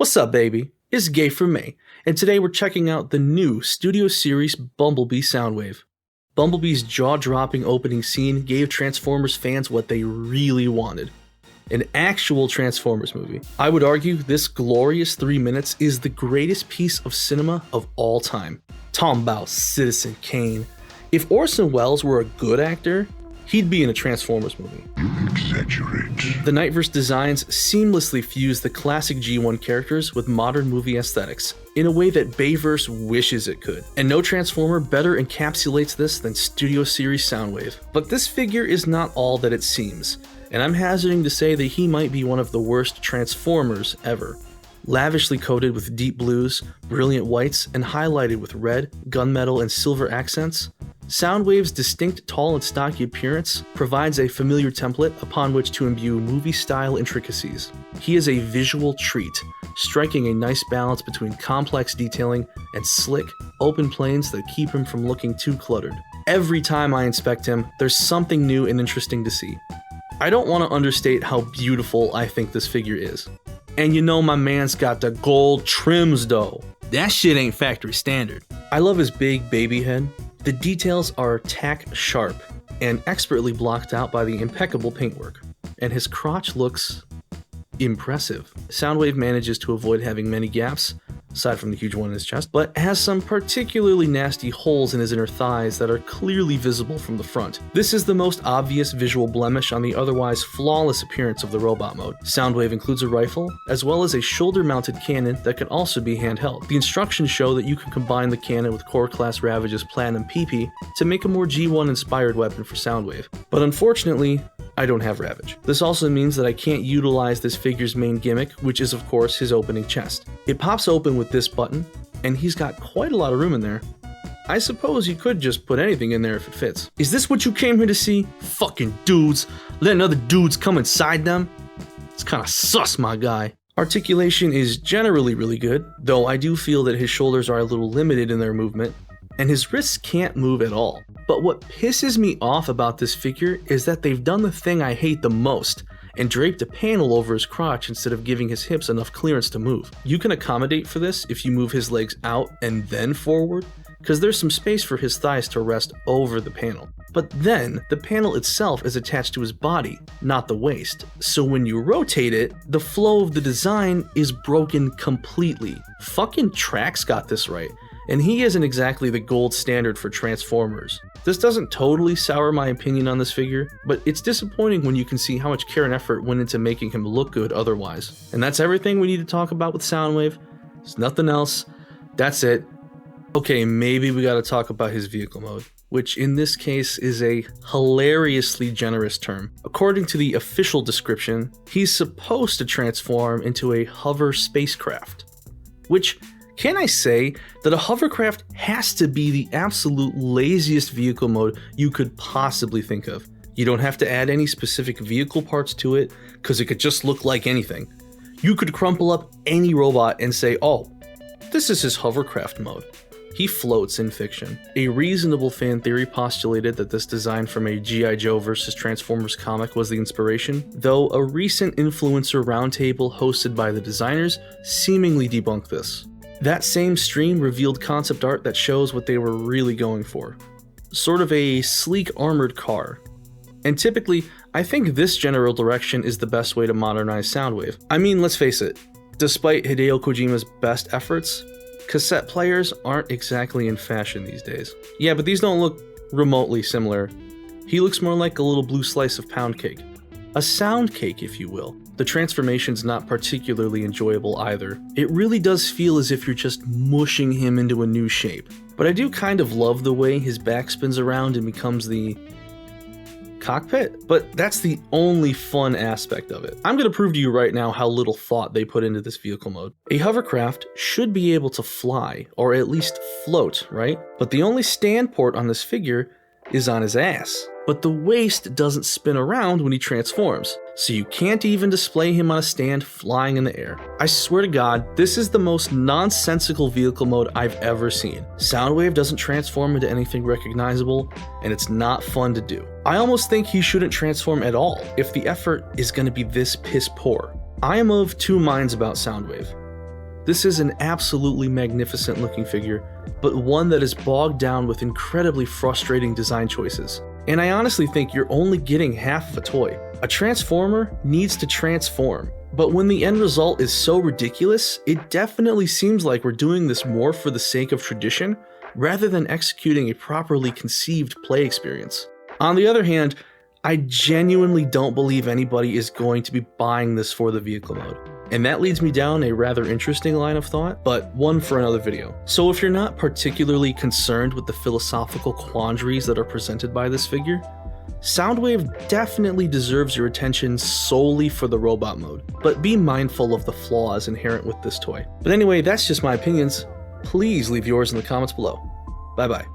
What's up, baby? It's Gay for May, and today we're checking out the new Studio Series Bumblebee Soundwave. Bumblebee's jaw-dropping opening scene gave Transformers fans what they really wanted. An actual Transformers movie. I would argue this glorious 3 minutes is the greatest piece of cinema of all time. Talking about Citizen Kane. If Orson Welles were a good actor, he'd be in a Transformers movie. You exaggerate. The Nightverse designs seamlessly fuse the classic G1 characters with modern movie aesthetics in a way that Bayverse wishes it could. And no Transformer better encapsulates this than Studio Series Soundwave. But this figure is not all that it seems, and I'm hazarding to say that he might be one of the worst Transformers ever. Lavishly coated with deep blues, brilliant whites, and highlighted with red, gunmetal, and silver accents, Soundwave's distinct tall and stocky appearance provides a familiar template upon which to imbue movie-style intricacies. He is a visual treat, striking a nice balance between complex detailing and slick, open planes that keep him from looking too cluttered. Every time I inspect him, there's something new and interesting to see. I don't want to understate how beautiful I think this figure is. And you know my man's got the gold trims though. That shit ain't factory standard. I love his big baby head. The details are tack sharp and expertly blocked out by the impeccable paintwork, and his crotch looks impressive. Soundwave manages to avoid having many gaps, aside from the huge one in his chest, but has some particularly nasty holes in his inner thighs that are clearly visible from the front. This is the most obvious visual blemish on the otherwise flawless appearance of the robot mode. Soundwave includes a rifle, as well as a shoulder-mounted cannon that can also be handheld. The instructions show that you can combine the cannon with Core Class Ravage's Platinum PP to make a more G1-inspired weapon for Soundwave. But unfortunately, I don't have Ravage. This also means that I can't utilize this figure's main gimmick, which is of course his opening chest. It pops open with this button, and he's got quite a lot of room in there. I suppose you could just put anything in there if it fits. Is this what you came here to see? Fucking dudes, letting other dudes come inside them? It's kinda sus, my guy. Articulation is generally really good, though I do feel that his shoulders are a little limited in their movement, and his wrists can't move at all. But what pisses me off about this figure is that they've done the thing I hate the most and draped a panel over his crotch instead of giving his hips enough clearance to move. You can accommodate for this if you move his legs out and then forward, because there's some space for his thighs to rest over the panel. But then, the panel itself is attached to his body, not the waist, so when you rotate it, the flow of the design is broken completely. Fucking Tack's got this right, and he isn't exactly the gold standard for Transformers. This doesn't totally sour my opinion on this figure, but it's disappointing when you can see how much care and effort went into making him look good otherwise. And that's everything we need to talk about with Soundwave. There's nothing else. That's it. Okay, maybe we gotta talk about his vehicle mode, which in this case is a hilariously generous term. According to the official description, he's supposed to transform into a hover spacecraft, which, can I say that a hovercraft has to be the absolute laziest vehicle mode you could possibly think of. You don't have to add any specific vehicle parts to it, because it could just look like anything. You could crumple up any robot and say, oh, this is his hovercraft mode. He floats in fiction. A reasonable fan theory postulated that this design from a G.I. Joe vs. Transformers comic was the inspiration, though a recent influencer roundtable hosted by the designers seemingly debunked this. That same stream revealed concept art that shows what they were really going for. Sort of a sleek armored car. And typically, I think this general direction is the best way to modernize Soundwave. I mean, let's face it, despite Hideo Kojima's best efforts, cassette players aren't exactly in fashion these days. Yeah, but these don't look remotely similar. He looks more like a little blue slice of pound cake. A sound cake, if you will. The transformation's not particularly enjoyable either. It really does feel as if you're just mushing him into a new shape. But I do kind of love the way his back spins around and becomes the cockpit, but that's the only fun aspect of it. I'm gonna prove to you right now how little thought they put into this vehicle mode. A hovercraft should be able to fly, or at least float, right? But the only stand port on this figure is on his ass. But the waist doesn't spin around when he transforms, so you can't even display him on a stand flying in the air. I swear to God, this is the most nonsensical vehicle mode I've ever seen. Soundwave doesn't transform into anything recognizable, and it's not fun to do. I almost think he shouldn't transform at all if the effort is going to be this piss poor. I am of two minds about Soundwave. This is an absolutely magnificent looking figure, but one that is bogged down with incredibly frustrating design choices. And I honestly think you're only getting half of a toy. A transformer needs to transform, but when the end result is so ridiculous, it definitely seems like we're doing this more for the sake of tradition rather than executing a properly conceived play experience. On the other hand, I genuinely don't believe anybody is going to be buying this for the vehicle mode. And that leads me down a rather interesting line of thought, but one for another video. So if you're not particularly concerned with the philosophical quandaries that are presented by this figure, Soundwave definitely deserves your attention solely for the robot mode, but be mindful of the flaws inherent with this toy. But anyway, that's just my opinions. Please leave yours in the comments below. Bye bye.